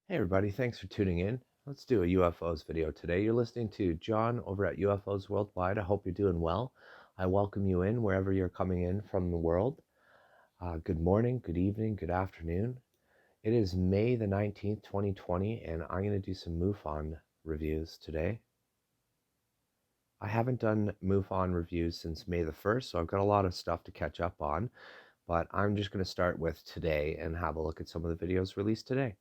Hey everybody, thanks for tuning in. Let's do a UFOs video today. You're listening to John over at UFOs Worldwide. I hope you're doing well. I welcome you in wherever you're coming in from the world. Good morning, good evening, good afternoon. It is May the 19th, 2020, and I'm going to do some Mufon reviews today. I haven't done Mufon reviews since May the 1st, so I've got a lot of stuff to catch up on, but I'm just going to start with today and have a look at some of the videos released today.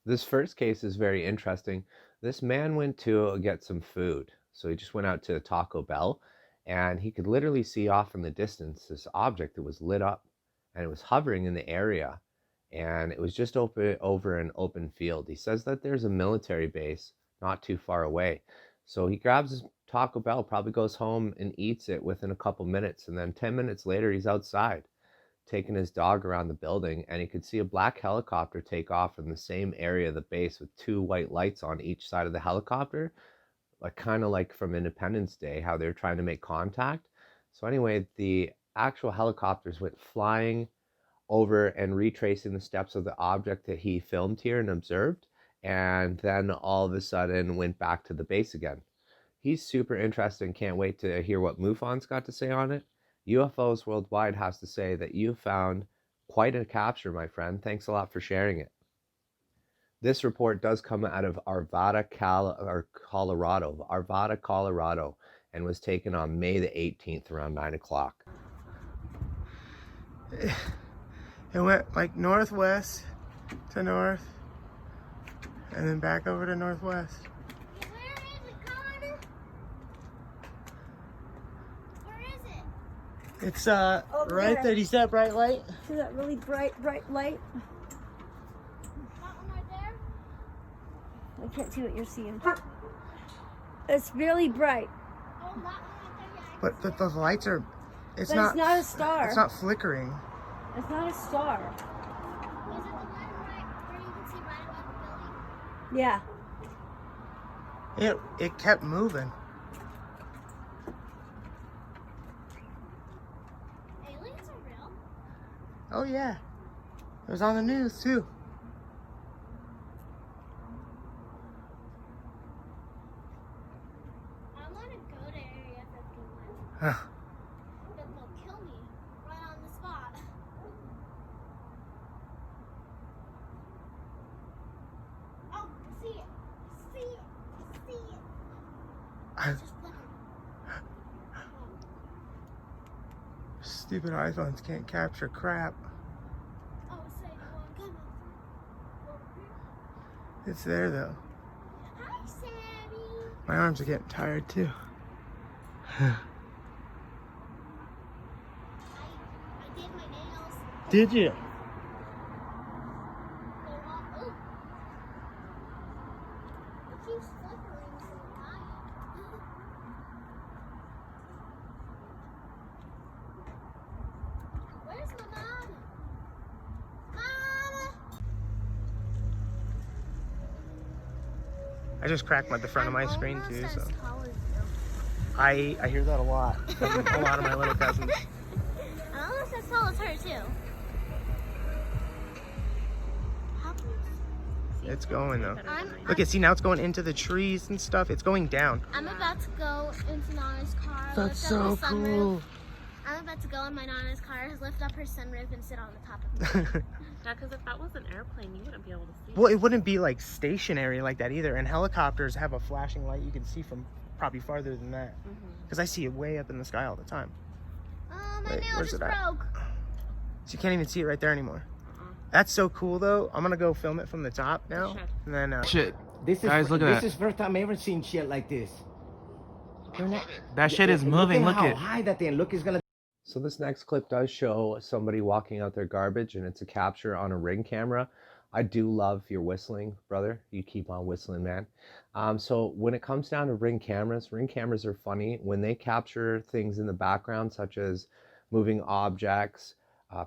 This first case is very interesting. This man went to get some food. So he just went out to Taco Bell and he could literally see off in the distance this object that was lit up and it was hovering in the area and it was just over an open field. He says that there's a military base not too far away. So he grabs his Taco Bell, probably goes home and eats it within a couple minutes, and then 10 minutes later he's outside taking his dog around the building, and he could see a black helicopter take off from the same area of the base with two white lights on each side of the helicopter, like kind of like from Independence Day, how they're trying to make contact. So anyway, the actual helicopters went flying over and retracing the steps of the object that he filmed here and observed, and then all of a sudden went back to the base again. He's super interested and can't wait to hear what Mufon's got to say on it. UFOs Worldwide has to say that you found quite a capture, my friend. Thanks a lot for sharing it. This report does come out of Arvada, Colorado, and was taken on May the 18th around 9 o'clock. It went like northwest to north, and then back over to northwest. Where is it, Connor? Where is it? It's right there. You see that bright light? See that really bright light? That one right there? I can't see what you're seeing. It's really bright. Oh, that one right there, yeah. But the lights are. It's But not. it's not a star. It's not flickering. It's not a star. Is it the one right where you can see right above the building? Yeah. It kept moving. Aliens are real? Oh yeah, it was on the news too. I want to go to Area 51. Huh. But they'll kill me right on the spot. Oh, see it. See it. See it. Just look at Stupid iPhones can't capture crap. Oh, say no one coming. Over here. It's there though. Hi, Sammy. My arms are getting tired too. I did my nails. Did you? Go on. Ooh. It keeps flickering so high. Where's my mama? Mama! I just cracked the front of my I'm screen almost too, as so tall as you. I hear that a lot from a lot of my little cousins. I'm almost as tall as her too. How can you see? It's going though. I'm Look at, see, now it's going into the trees and stuff. It's going down. I'm about to go into Nana's car. That's lift so up her sunroof. cool. I'm about to go in my Nana's car, lift up her sunroof, and sit on the top of it. Yeah, because if that was an airplane, you wouldn't be able to see. Well, it wouldn't be like stationary like that either. And helicopters have a flashing light you can see from probably farther than that. Because I see it way up in the sky all the time. Oh, my Wait, nail where's just it at? broke. So you can't even see it right there anymore. That's so cool though. I'm gonna go film it from the top now. And then Shit. This is Guys, look at this that. is first time I ever seen shit like this. That shit is moving. Look how at. high that thing. Look, it's gonna. So this next clip does show somebody walking out their garbage, and it's a capture on a Ring camera. I do love your whistling, brother. You keep on whistling, man. So when it comes down to Ring cameras are funny. When they capture things in the background, such as moving objects,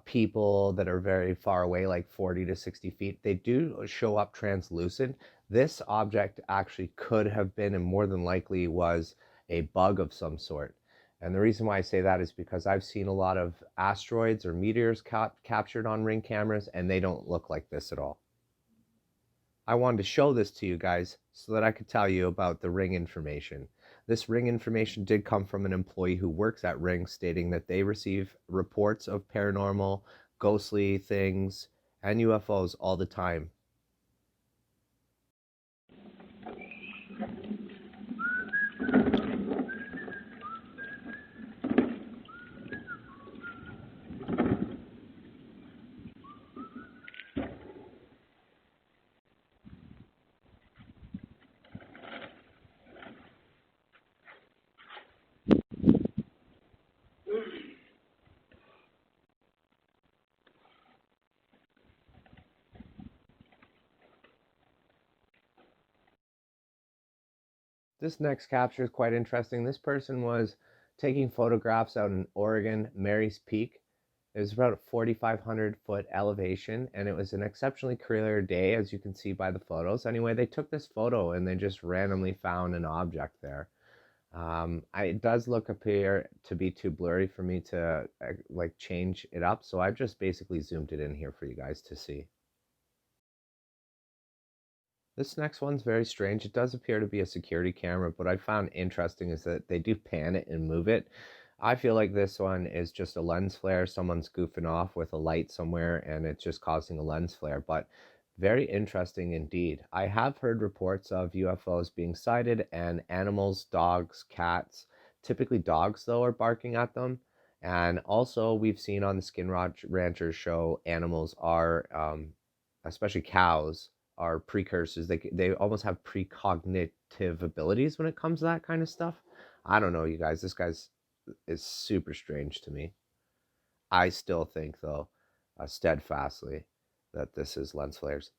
people that are very far away, like 40 to 60 feet, they do show up translucent. This object actually could have been, and more than likely was, a bug of some sort. And the reason why I say that is because I've seen a lot of asteroids or meteors captured on Ring cameras, and they don't look like this at all. I wanted to show this to you guys so that I could tell you about the ring information. This ring information did come from an employee who works at Ring, stating that they receive reports of paranormal, ghostly things, and UFOs all the time. This next capture is quite interesting. This person was taking photographs out in Oregon, Mary's Peak. It was about a 4,500-foot elevation, and it was an exceptionally clear day, as you can see by the photos. Anyway, they took this photo and they just randomly found an object there. It does appear to be too blurry for me to like change it up, so I've just basically zoomed it in here for you guys to see. This next one's very strange. It does appear to be a security camera, but I found interesting is that they do pan it and move it. I feel like this one is just a lens flare. Someone's goofing off with a light somewhere and it's just causing a lens flare, but very interesting indeed. I have heard reports of UFOs being sighted and animals, dogs, cats, typically dogs though, are barking at them. And also we've seen on the Skin Ranchers show, animals are, especially cows, are precursors. They almost have precognitive abilities when it comes to that kind of stuff. I don't know, you guys. This guy's is super strange to me. I still think, though, steadfastly, that this is lens flares.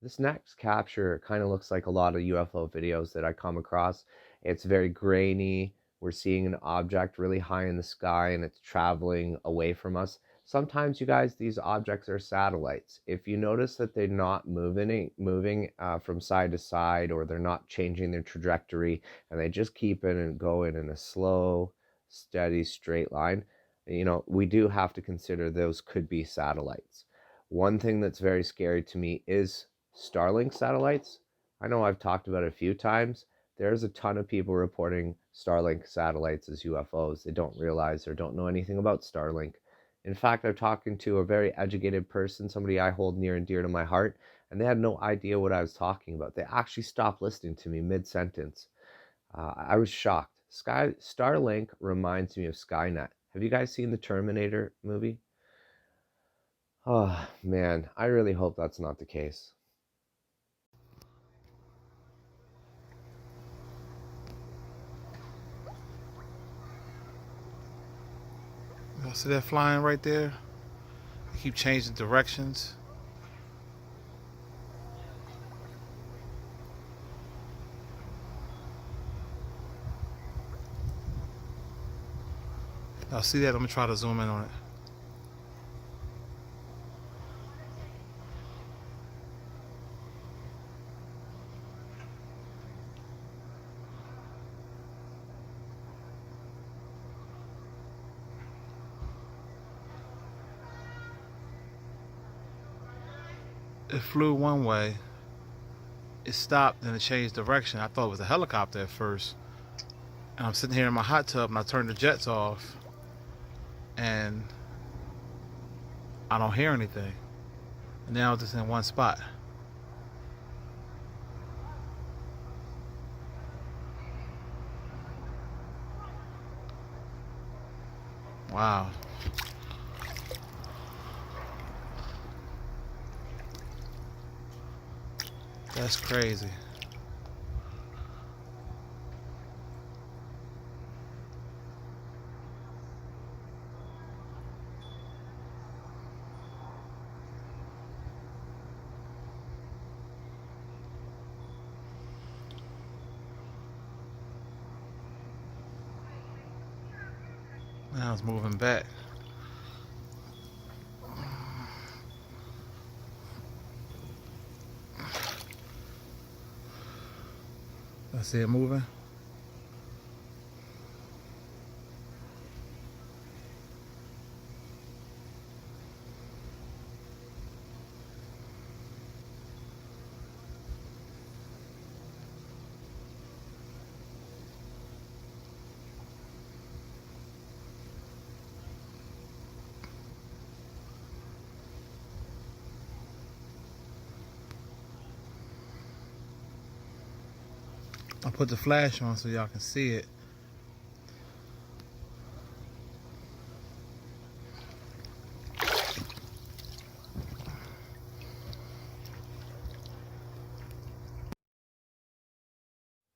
This next capture kind of looks like a lot of UFO videos that I come across. It's very grainy. We're seeing an object really high in the sky and it's traveling away from us. Sometimes, you guys, these objects are satellites. If you notice that they're not moving from side to side, or they're not changing their trajectory, and they just keep it and going in a slow, steady, straight line, we do have to consider those could be satellites. One thing that's very scary to me is Starlink satellites. I know I've talked about it a few times. There's a ton of people reporting Starlink satellites as UFOs. They don't realize or don't know anything about Starlink. In fact, I'm talking to a very educated person, somebody I hold near and dear to my heart, and they had no idea what I was talking about. They actually stopped listening to me mid-sentence. I was shocked. Starlink reminds me of Skynet. Have you guys seen the Terminator movie? Oh, man, I really hope that's not the case. Y'all see that flying right there? They keep changing directions. Y'all see that? I'm gonna try to zoom in on it. It flew one way, it stopped, and it changed direction. I thought it was a helicopter at first. And I'm sitting here in my hot tub and I turned the jets off and I don't hear anything. And now it's just in one spot. Wow. That's crazy. Now it's moving back. I see it moving. I'll put the flash on so y'all can see it.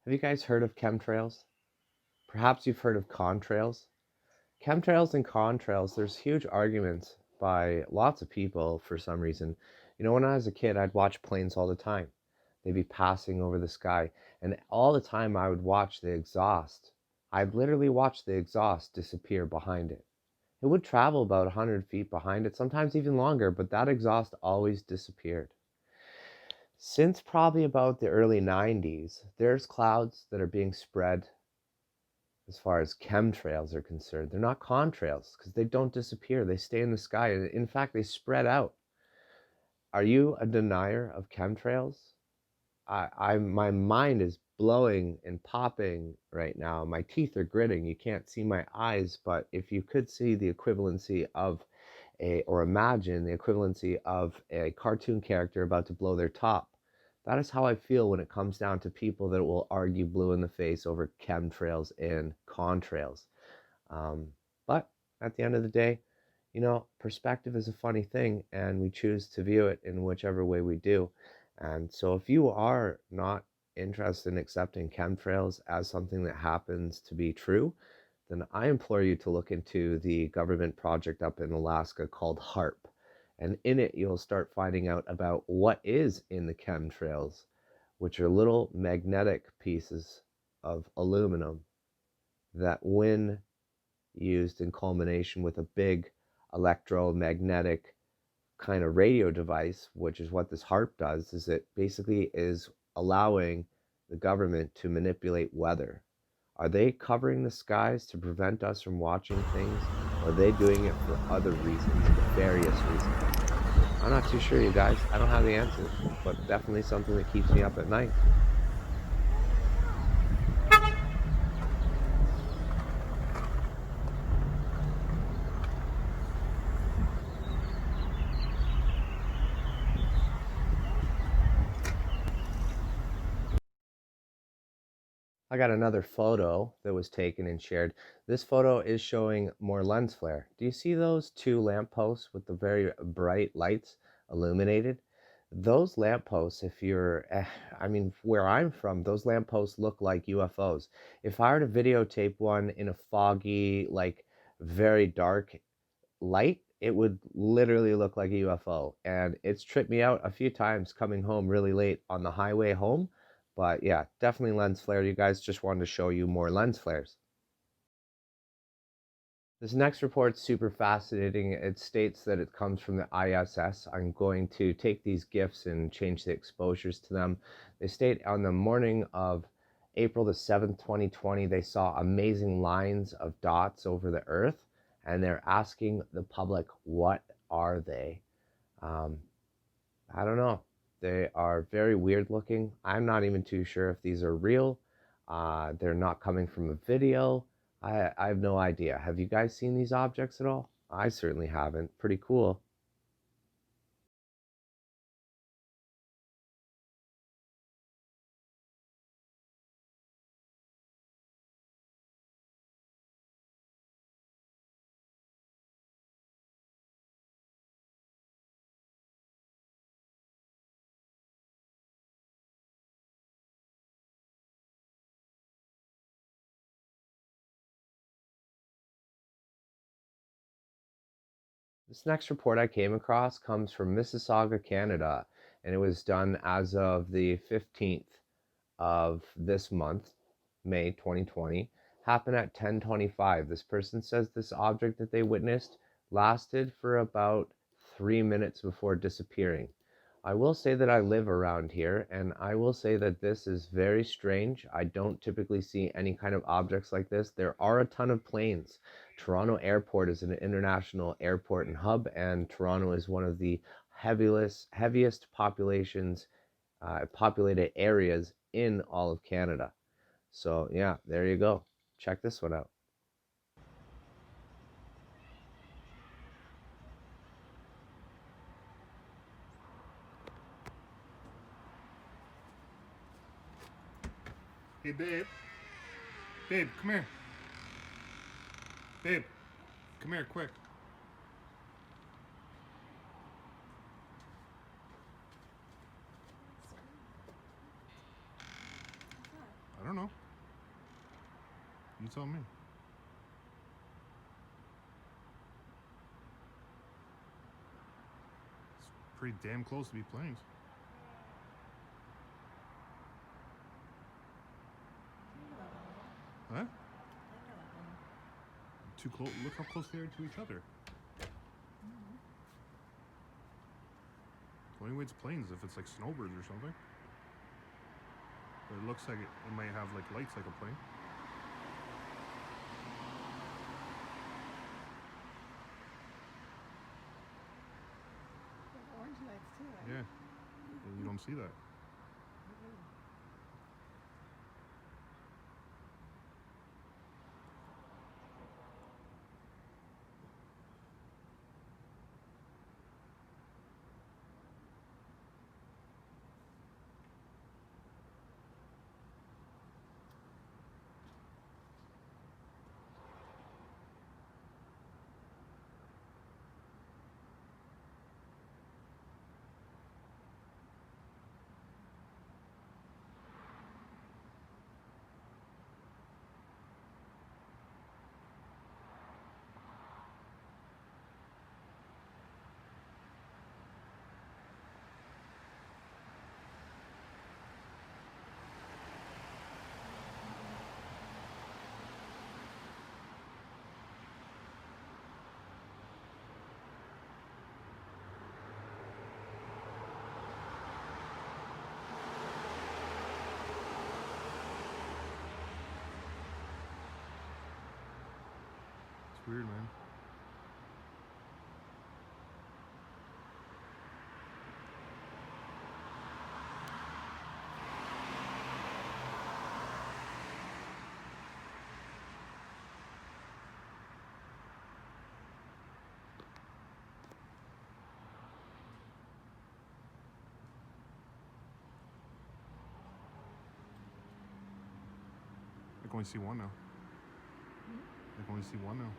Have you guys heard of chemtrails? Perhaps you've heard of contrails. Chemtrails and contrails, there's huge arguments by lots of people for some reason. When I was a kid, I'd watch planes all the time. They'd be passing over the sky, and all the time I would watch the exhaust. I'd literally watch the exhaust disappear behind it. It would travel about 100 feet behind it, sometimes even longer, but that exhaust always disappeared. Since probably about the early 90s, there's clouds that are being spread as far as chemtrails are concerned. They're not contrails because they don't disappear. They stay in the sky. In fact, they spread out. Are you a denier of chemtrails? My mind is blowing and popping right now. My teeth are gritting. You can't see my eyes, but if you could see the equivalency of or imagine the equivalency of a cartoon character about to blow their top, that is how I feel when it comes down to people that will argue blue in the face over chemtrails and contrails. But at the end of the day, perspective is a funny thing, and we choose to view it in whichever way we do. And so if you are not interested in accepting chemtrails as something that happens to be true, then I implore you to look into the government project up in Alaska called HARP. And in it, you'll start finding out about what is in the chemtrails, which are little magnetic pieces of aluminum that, when used in culmination with a big electromagnetic kind of radio device, which is what this HARP does, is it basically is allowing the government to manipulate weather. Are they covering the skies to prevent us from watching things? Or are they doing it for other reasons, nefarious reasons? I'm not too sure, you guys. I don't have the answers, but definitely something that keeps me up at night. I got another photo that was taken and shared. This photo is showing more lens flare. Do you see those two lampposts with the very bright lights illuminated? Those lampposts, if you're, I mean, where I'm from, those lampposts look like UFOs. If I were to videotape one in a foggy, like very dark light, it would literally look like a UFO. And it's tripped me out a few times coming home really late on the highway home. But yeah, definitely lens flare. You guys, just wanted to show you more lens flares. This next report's super fascinating. It states that it comes from the ISS. I'm going to take these GIFs and change the exposures to them. They state on the morning of April the 7th, 2020, they saw amazing lines of dots over the Earth, and they're asking the public, what are they? I don't know. They are very weird looking. I'm not even too sure if these are real. They're not coming from a video. I have no idea. Have you guys seen these objects at all? I certainly haven't. Pretty cool. This next report I came across comes from Mississauga, Canada, and it was done as of the 15th of this month, May 2020. Happened at 10:25. This person says this object that they witnessed lasted for about 3 minutes before disappearing. I will say that I live around here, and I will say that this is very strange. I don't typically see any kind of objects like this. There are a ton of planes. Toronto Airport is an international airport and hub, and Toronto is one of the heaviest populated areas in all of Canada. So yeah, there you go. Check this one out. Hey, babe. Babe, come here. Babe, come here, quick. I don't know. You tell me. It's pretty damn close to be planes. Huh? Too close. Look how close they are to each other. The only way it's planes if it's like snowbirds or something. But it looks like it might have like lights like a plane. Orange lights too, right? Yeah. You don't see that. weird, man. I can only see one now. I can only see one now.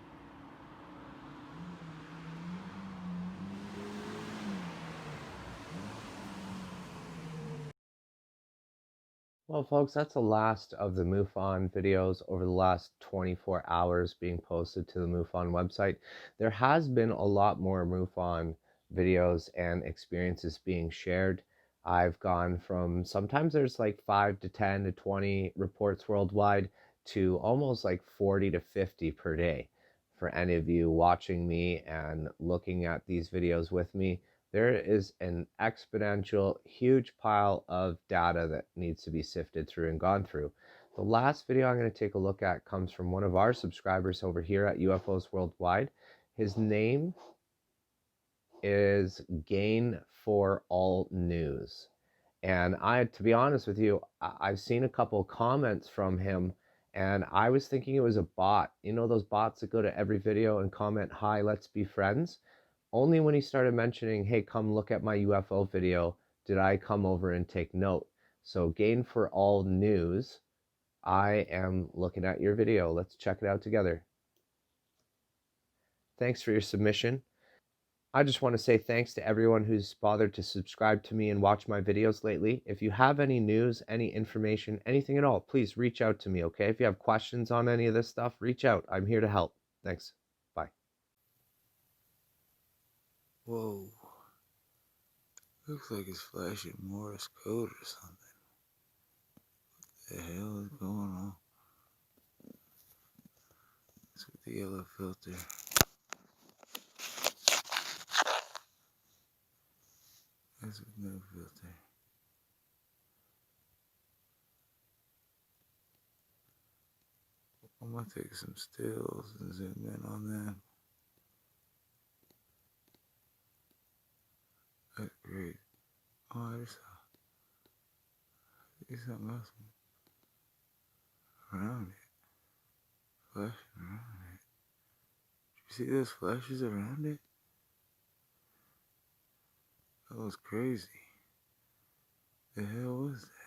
Well, folks, that's the last of the Mufon videos over the last 24 hours being posted to the Mufon website. There has been a lot more Mufon videos and experiences being shared. I've gone from sometimes there's like 5 to 10 to 20 reports worldwide to almost like 40 to 50 per day. For any of you watching me and looking at these videos with me, there is an exponential huge pile of data that needs to be sifted through and gone through. The last video I'm going to take a look at comes from one of our subscribers over here at UFOs Worldwide. His name is Gain for All News. And to be honest with you, I've seen a couple comments from him and I was thinking it was a bot. You know those bots that go to every video and comment, "Hi, let's be friends"? Only when he started mentioning, "Hey, come look at my UFO video," did I come over and take note. So Gain for All News, I am looking at your video. Let's check it out together. Thanks for your submission. I just want to say thanks to everyone who's bothered to subscribe to me and watch my videos lately. If you have any news, any information, anything at all, please reach out to me, okay? If you have questions on any of this stuff, reach out. I'm here to help. Thanks. Bye. Whoa. Looks like it's flashing Morse code or something. What the hell is going on? It's with the yellow filter. That's with no filter. I'm gonna take some stills and zoom in on them. That's great. Oh, there's something else around it. Flashing around it. You see those flashes around it? That was crazy. The hell was that?